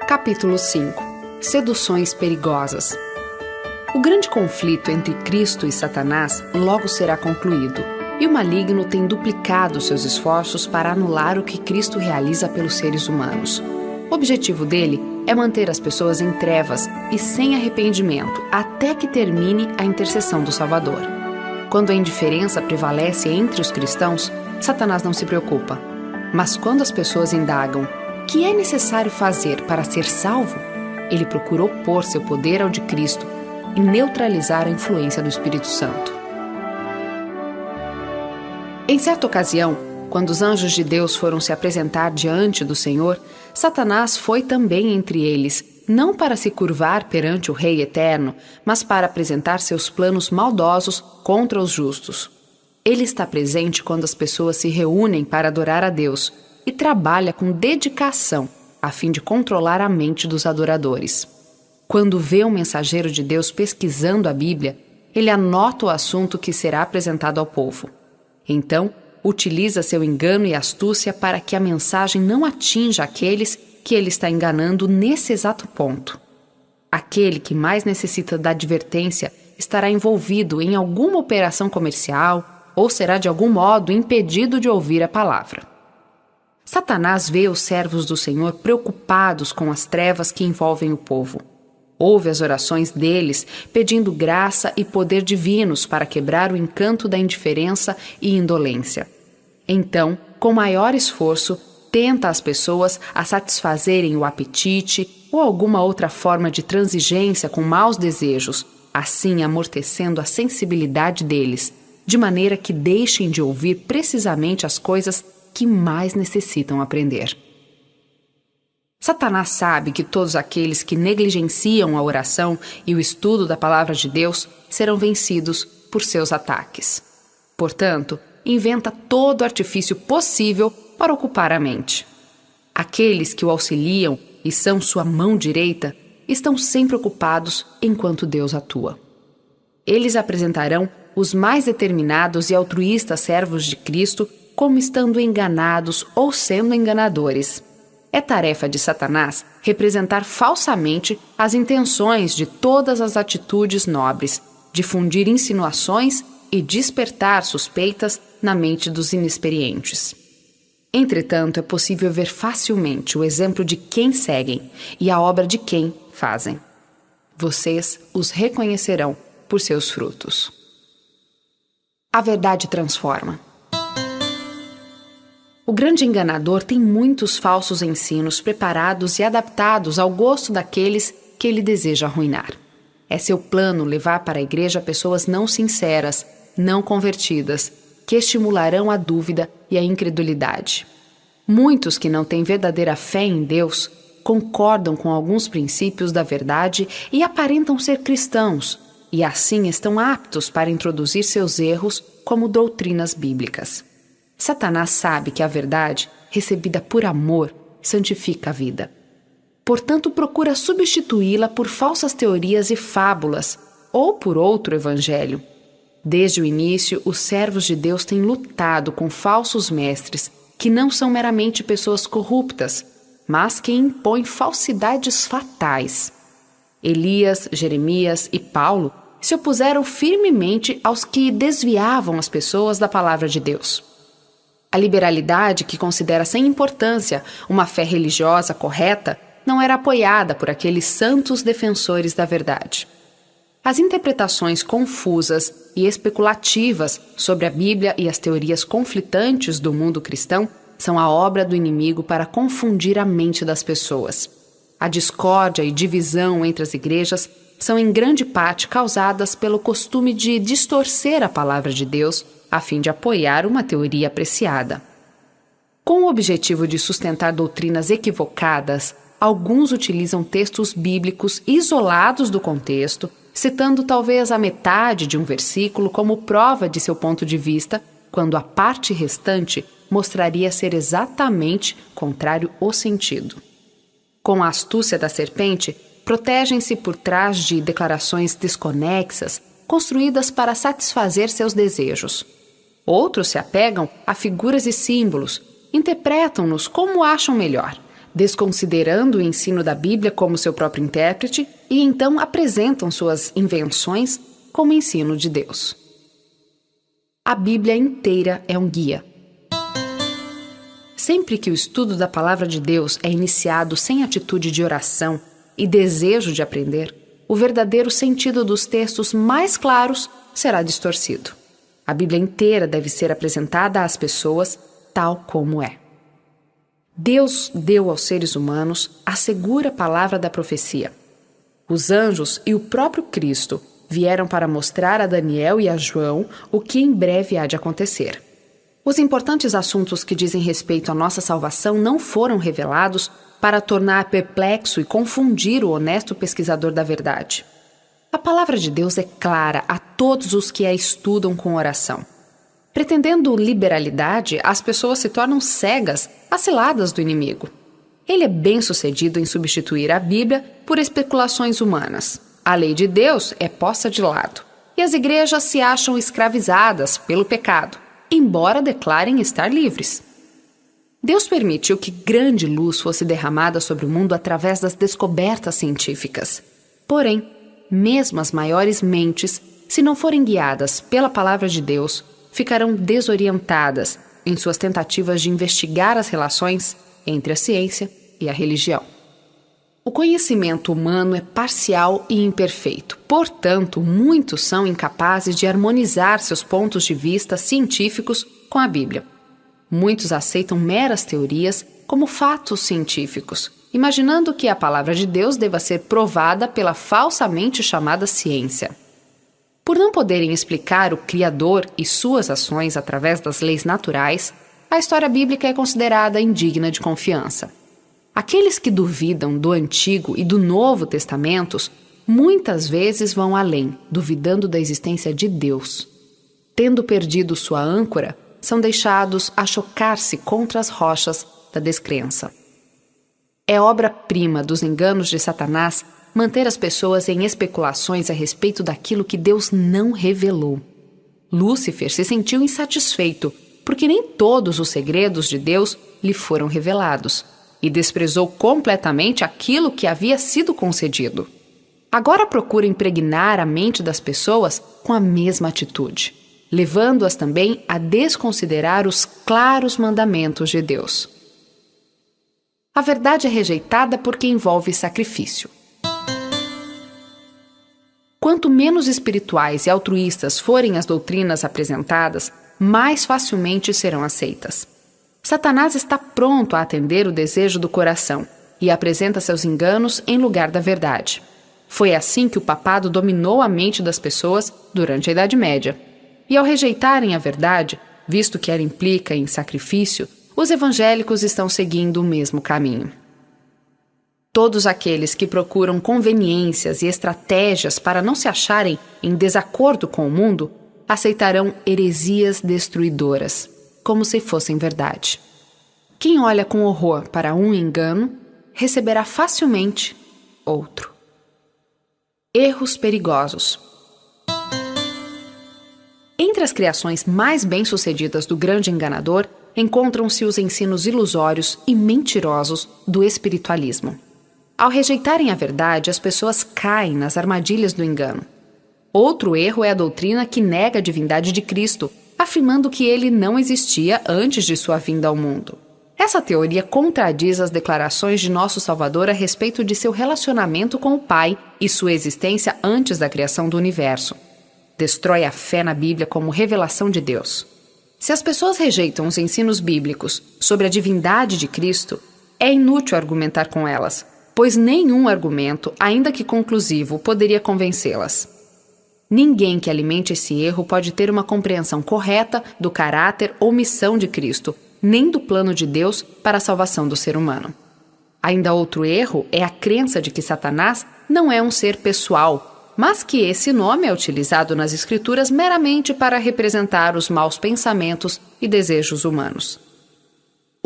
Capítulo 5. Seduções perigosas. O grande conflito entre Cristo e Satanás logo será concluído, e o maligno tem duplicado seus esforços para anular o que Cristo realiza pelos seres humanos. O objetivo dele é manter as pessoas em trevas e sem arrependimento até que termine a intercessão do Salvador. Quando a indiferença prevalece entre os cristãos, Satanás não se preocupa. Mas quando as pessoas indagam o que é necessário fazer para ser salvo, ele procura opor seu poder ao de Cristo e neutralizar a influência do Espírito Santo. Em certa ocasião, quando os anjos de Deus foram se apresentar diante do Senhor, Satanás foi também entre eles, não para se curvar perante o Rei Eterno, mas para apresentar seus planos maldosos contra os justos. Ele está presente quando as pessoas se reúnem para adorar a Deus e trabalha com dedicação a fim de controlar a mente dos adoradores. Quando vê um mensageiro de Deus pesquisando a Bíblia, ele anota o assunto que será apresentado ao povo. Então, utiliza seu engano e astúcia para que a mensagem não atinja aqueles que ele está enganando nesse exato ponto. Aquele que mais necessita da advertência estará envolvido em alguma operação comercial ou será de algum modo impedido de ouvir a palavra. Satanás vê os servos do Senhor preocupados com as trevas que envolvem o povo. Ouve as orações deles, pedindo graça e poder divinos para quebrar o encanto da indiferença e indolência. Então, com maior esforço, tenta as pessoas a satisfazerem o apetite ou alguma outra forma de transigência com maus desejos, assim amortecendo a sensibilidade deles, de maneira que deixem de ouvir precisamente as coisas que mais necessitam aprender. Satanás sabe que todos aqueles que negligenciam a oração e o estudo da palavra de Deus serão vencidos por seus ataques. Portanto, inventa todo artifício possível para ocupar a mente. Aqueles que o auxiliam e são sua mão direita estão sempre ocupados enquanto Deus atua. Eles apresentarão os mais determinados e altruístas servos de Cristo como estando enganados ou sendo enganadores. É tarefa de Satanás representar falsamente as intenções de todas as atitudes nobres, difundir insinuações e despertar suspeitas na mente dos inexperientes. Entretanto, é possível ver facilmente o exemplo de quem seguem e a obra de quem fazem. Vocês os reconhecerão por seus frutos. A verdade transforma. O grande enganador tem muitos falsos ensinos preparados e adaptados ao gosto daqueles que ele deseja arruinar. É seu plano levar para a igreja pessoas não sinceras, não convertidas, que estimularão a dúvida e a incredulidade. Muitos que não têm verdadeira fé em Deus concordam com alguns princípios da verdade e aparentam ser cristãos, e assim estão aptos para introduzir seus erros como doutrinas bíblicas. Satanás sabe que a verdade, recebida por amor, santifica a vida. Portanto, procura substituí-la por falsas teorias e fábulas, ou por outro evangelho. Desde o início, os servos de Deus têm lutado com falsos mestres, que não são meramente pessoas corruptas, mas que impõem falsidades fatais. Elias, Jeremias e Paulo se opuseram firmemente aos que desviavam as pessoas da palavra de Deus. A liberalidade, que considera sem importância uma fé religiosa correta, não era apoiada por aqueles santos defensores da verdade. As interpretações confusas e especulativas sobre a Bíblia e as teorias conflitantes do mundo cristão são a obra do inimigo para confundir a mente das pessoas. A discórdia e divisão entre as igrejas são em grande parte causadas pelo costume de distorcer a palavra de Deus a fim de apoiar uma teoria apreciada. Com o objetivo de sustentar doutrinas equivocadas, alguns utilizam textos bíblicos isolados do contexto, citando talvez a metade de um versículo como prova de seu ponto de vista, quando a parte restante mostraria ser exatamente contrário ao sentido. Com a astúcia da serpente, protegem-se por trás de declarações desconexas, construídas para satisfazer seus desejos. Outros se apegam a figuras e símbolos, interpretam-nos como acham melhor, desconsiderando o ensino da Bíblia como seu próprio intérprete e então apresentam suas invenções como ensino de Deus. A Bíblia inteira é um guia. Sempre que o estudo da Palavra de Deus é iniciado sem atitude de oração e desejo de aprender, o verdadeiro sentido dos textos mais claros será distorcido. A Bíblia inteira deve ser apresentada às pessoas tal como é. Deus deu aos seres humanos a segura palavra da profecia. Os anjos e o próprio Cristo vieram para mostrar a Daniel e a João o que em breve há de acontecer. Os importantes assuntos que dizem respeito à nossa salvação não foram revelados para tornar perplexo e confundir o honesto pesquisador da verdade. A palavra de Deus é clara a todos os que a estudam com oração. Pretendendo liberalidade, as pessoas se tornam cegas às ciladas do inimigo. Ele é bem-sucedido em substituir a Bíblia por especulações humanas. A lei de Deus é posta de lado, e as igrejas se acham escravizadas pelo pecado, embora declarem estar livres. Deus permitiu que grande luz fosse derramada sobre o mundo através das descobertas científicas. Porém, mesmo as maiores mentes, se não forem guiadas pela palavra de Deus, ficarão desorientadas em suas tentativas de investigar as relações entre a ciência e a religião. O conhecimento humano é parcial e imperfeito, portanto, muitos são incapazes de harmonizar seus pontos de vista científicos com a Bíblia. Muitos aceitam meras teorias como fatos científicos, imaginando que a palavra de Deus deva ser provada pela falsamente chamada ciência. Por não poderem explicar o Criador e suas ações através das leis naturais, a história bíblica é considerada indigna de confiança. Aqueles que duvidam do Antigo e do Novo Testamentos muitas vezes vão além, duvidando da existência de Deus. Tendo perdido sua âncora, são deixados a chocar-se contra as rochas da descrença. É obra-prima dos enganos de Satanás manter as pessoas em especulações a respeito daquilo que Deus não revelou. Lúcifer se sentiu insatisfeito, porque nem todos os segredos de Deus lhe foram revelados, e desprezou completamente aquilo que havia sido concedido. Agora procura impregnar a mente das pessoas com a mesma atitude, levando-as também a desconsiderar os claros mandamentos de Deus. A verdade é rejeitada porque envolve sacrifício. Quanto menos espirituais e altruístas forem as doutrinas apresentadas, mais facilmente serão aceitas. Satanás está pronto a atender o desejo do coração e apresenta seus enganos em lugar da verdade. Foi assim que o papado dominou a mente das pessoas durante a Idade Média. E ao rejeitarem a verdade, visto que ela implica em sacrifício, os evangélicos estão seguindo o mesmo caminho. Todos aqueles que procuram conveniências e estratégias para não se acharem em desacordo com o mundo, aceitarão heresias destruidoras, como se fossem verdade. Quem olha com horror para um engano, receberá facilmente outro. Erros perigosos. Entre as criações mais bem-sucedidas do grande enganador, encontram-se os ensinos ilusórios e mentirosos do espiritualismo. Ao rejeitarem a verdade, as pessoas caem nas armadilhas do engano. Outro erro é a doutrina que nega a divindade de Cristo, afirmando que ele não existia antes de sua vinda ao mundo. Essa teoria contradiz as declarações de nosso Salvador a respeito de seu relacionamento com o Pai e sua existência antes da criação do universo. Destrói a fé na Bíblia como revelação de Deus. Se as pessoas rejeitam os ensinos bíblicos sobre a divindade de Cristo, é inútil argumentar com elas, pois nenhum argumento, ainda que conclusivo, poderia convencê-las. Ninguém que alimente esse erro pode ter uma compreensão correta do caráter ou missão de Cristo, nem do plano de Deus para a salvação do ser humano. Ainda outro erro é a crença de que Satanás não é um ser pessoal, mas que esse nome é utilizado nas Escrituras meramente para representar os maus pensamentos e desejos humanos.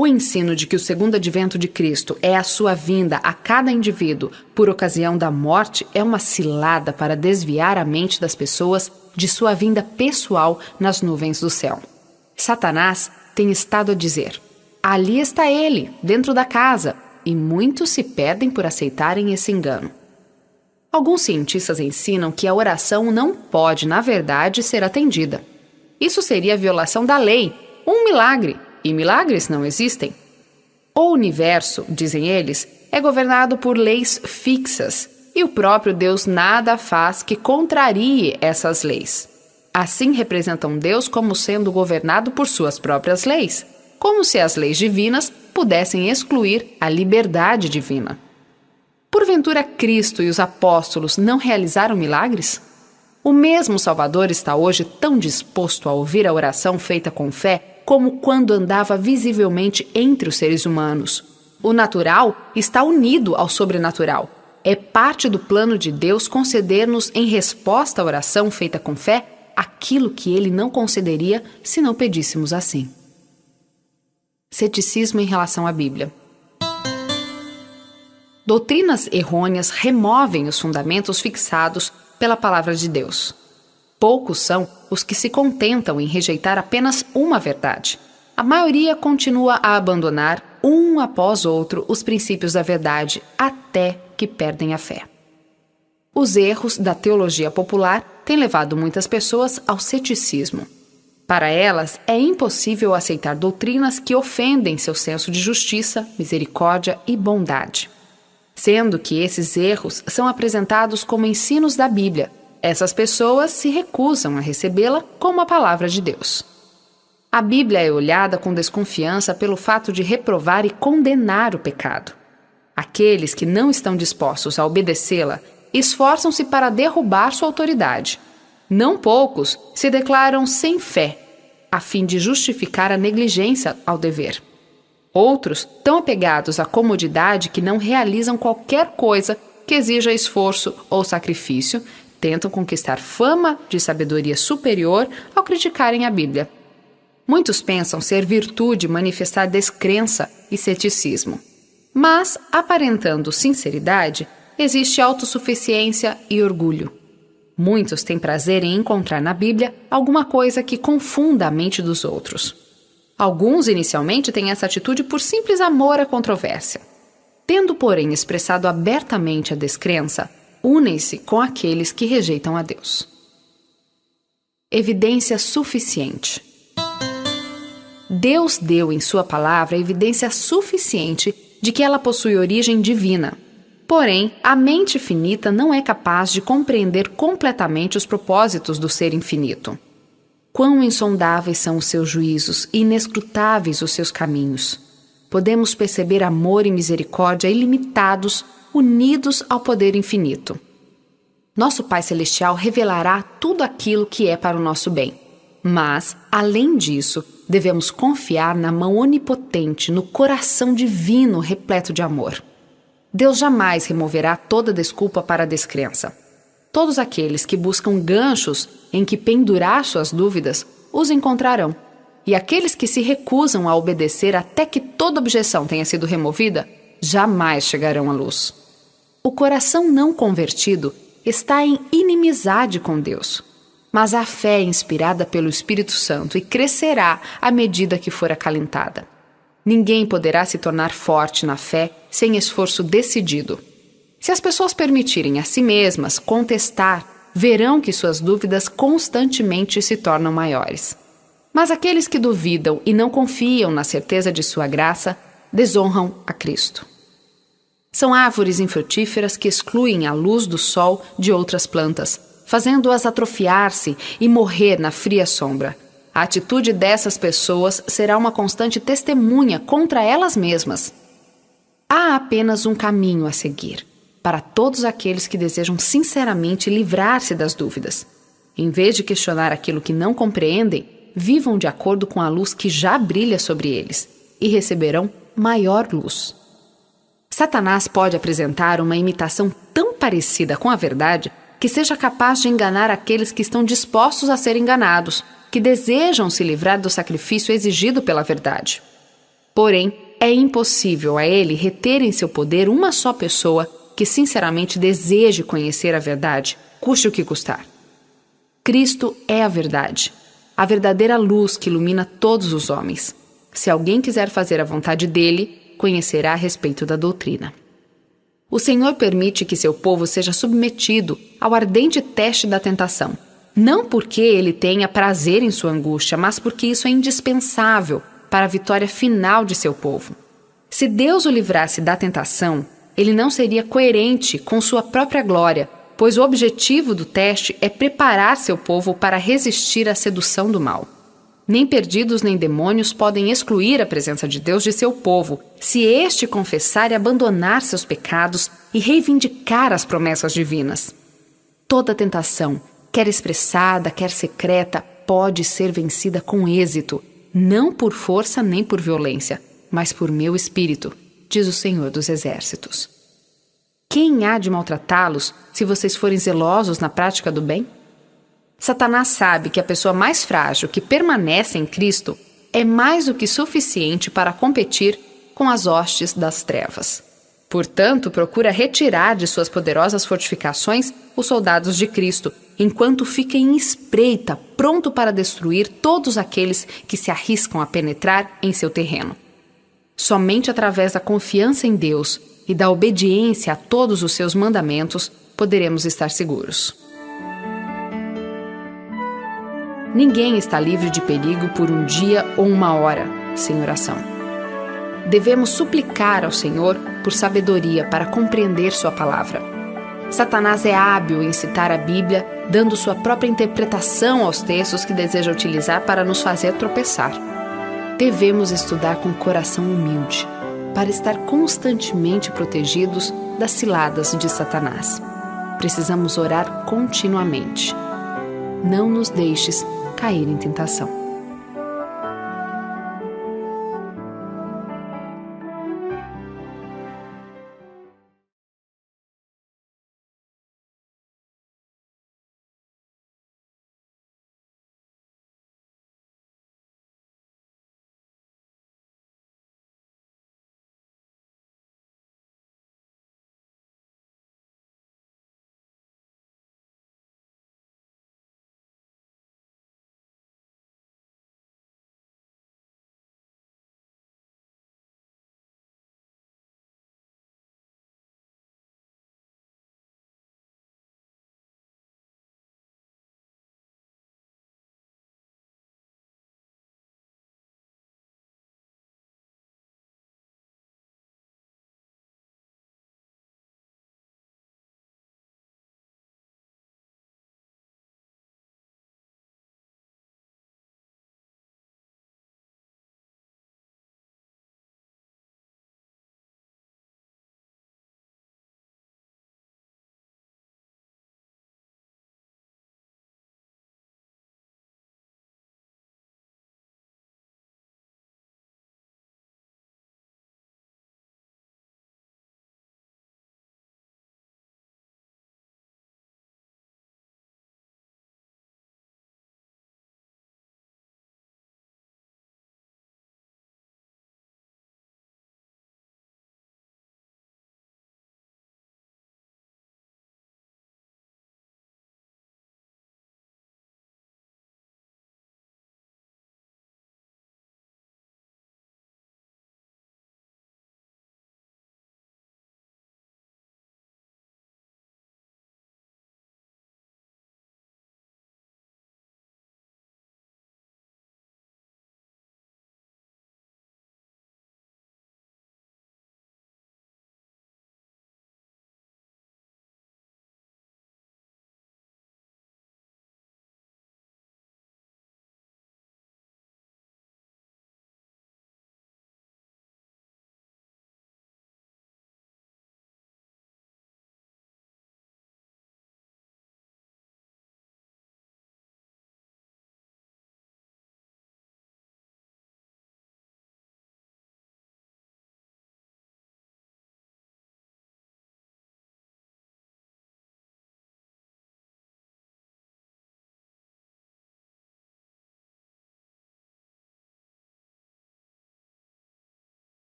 O ensino de que o segundo advento de Cristo é a sua vinda a cada indivíduo por ocasião da morte é uma cilada para desviar a mente das pessoas de sua vinda pessoal nas nuvens do céu. Satanás tem estado a dizer: ali está ele, dentro da casa, e muitos se perdem por aceitarem esse engano. Alguns cientistas ensinam que a oração não pode, na verdade, ser atendida. Isso seria violação da lei, um milagre, e milagres não existem. O universo, dizem eles, é governado por leis fixas, e o próprio Deus nada faz que contrarie essas leis. Assim representam Deus como sendo governado por suas próprias leis, como se as leis divinas pudessem excluir a liberdade divina. Porventura Cristo e os apóstolos não realizaram milagres? O mesmo Salvador está hoje tão disposto a ouvir a oração feita com fé como quando andava visivelmente entre os seres humanos. O natural está unido ao sobrenatural. É parte do plano de Deus conceder-nos, em resposta à oração feita com fé, aquilo que Ele não concederia se não pedíssemos assim. Ceticismo em relação à Bíblia. Doutrinas errôneas removem os fundamentos fixados pela palavra de Deus. Poucos são os que se contentam em rejeitar apenas uma verdade. A maioria continua a abandonar, um após outro, os princípios da verdade, até que perdem a fé. Os erros da teologia popular têm levado muitas pessoas ao ceticismo. Para elas, é impossível aceitar doutrinas que ofendem seu senso de justiça, misericórdia e bondade. Sendo que esses erros são apresentados como ensinos da Bíblia, essas pessoas se recusam a recebê-la como a palavra de Deus. A Bíblia é olhada com desconfiança pelo fato de reprovar e condenar o pecado. Aqueles que não estão dispostos a obedecê-la esforçam-se para derrubar sua autoridade. Não poucos se declaram sem fé, a fim de justificar a negligência ao dever. Outros, tão apegados à comodidade que não realizam qualquer coisa que exija esforço ou sacrifício, tentam conquistar fama de sabedoria superior ao criticarem a Bíblia. Muitos pensam ser virtude manifestar descrença e ceticismo. Mas, aparentando sinceridade, existe autossuficiência e orgulho. Muitos têm prazer em encontrar na Bíblia alguma coisa que confunda a mente dos outros. Alguns, inicialmente, têm essa atitude por simples amor à controvérsia. Tendo, porém, expressado abertamente a descrença, unem-se com aqueles que rejeitam a Deus. Evidência suficiente. Deus deu em sua palavra evidência suficiente de que ela possui origem divina. Porém, a mente finita não é capaz de compreender completamente os propósitos do ser infinito. Quão insondáveis são os seus juízos e inescrutáveis os seus caminhos. Podemos perceber amor e misericórdia ilimitados, unidos ao poder infinito. Nosso Pai Celestial revelará tudo aquilo que é para o nosso bem. Mas, além disso, devemos confiar na mão onipotente, no coração divino repleto de amor. Deus jamais removerá toda desculpa para a descrença. Todos aqueles que buscam ganchos em que pendurar suas dúvidas, os encontrarão. E aqueles que se recusam a obedecer até que toda objeção tenha sido removida, jamais chegarão à luz. O coração não convertido está em inimizade com Deus. Mas a fé é inspirada pelo Espírito Santo e crescerá à medida que for acalentada. Ninguém poderá se tornar forte na fé sem esforço decidido. Se as pessoas permitirem a si mesmas contestar, verão que suas dúvidas constantemente se tornam maiores. Mas aqueles que duvidam e não confiam na certeza de sua graça, desonram a Cristo. São árvores infrutíferas que excluem a luz do sol de outras plantas, fazendo-as atrofiar-se e morrer na fria sombra. A atitude dessas pessoas será uma constante testemunha contra elas mesmas. Há apenas um caminho a seguir, para todos aqueles que desejam sinceramente livrar-se das dúvidas. Em vez de questionar aquilo que não compreendem, vivam de acordo com a luz que já brilha sobre eles e receberão maior luz. Satanás pode apresentar uma imitação tão parecida com a verdade que seja capaz de enganar aqueles que estão dispostos a ser enganados, que desejam se livrar do sacrifício exigido pela verdade. Porém, é impossível a ele reter em seu poder uma só pessoa que sinceramente deseje conhecer a verdade, custe o que custar. Cristo é a verdade, a verdadeira luz que ilumina todos os homens. Se alguém quiser fazer a vontade dele, conhecerá a respeito da doutrina. O Senhor permite que seu povo seja submetido ao ardente teste da tentação, não porque ele tenha prazer em sua angústia, mas porque isso é indispensável para a vitória final de seu povo. Se Deus o livrasse da tentação, ele não seria coerente com sua própria glória, pois o objetivo do teste é preparar seu povo para resistir à sedução do mal. Nem perdidos nem demônios podem excluir a presença de Deus de seu povo, se este confessar e abandonar seus pecados e reivindicar as promessas divinas. Toda tentação, quer expressada, quer secreta, pode ser vencida com êxito, não por força nem por violência, mas por meu espírito, diz o Senhor dos Exércitos. Quem há de maltratá-los se vocês forem zelosos na prática do bem? Satanás sabe que a pessoa mais frágil que permanece em Cristo é mais do que suficiente para competir com as hostes das trevas. Portanto, procura retirar de suas poderosas fortificações os soldados de Cristo, enquanto fica em espreita, pronto para destruir todos aqueles que se arriscam a penetrar em seu terreno. Somente através da confiança em Deus e da obediência a todos os seus mandamentos poderemos estar seguros. Ninguém está livre de perigo por um dia ou uma hora, sem oração. Devemos suplicar ao Senhor por sabedoria para compreender sua palavra. Satanás é hábil em citar a Bíblia, dando sua própria interpretação aos textos que deseja utilizar para nos fazer tropeçar. Devemos estudar com coração humilde, para estar constantemente protegidos das ciladas de Satanás. Precisamos orar continuamente. Não nos deixes cair em tentação.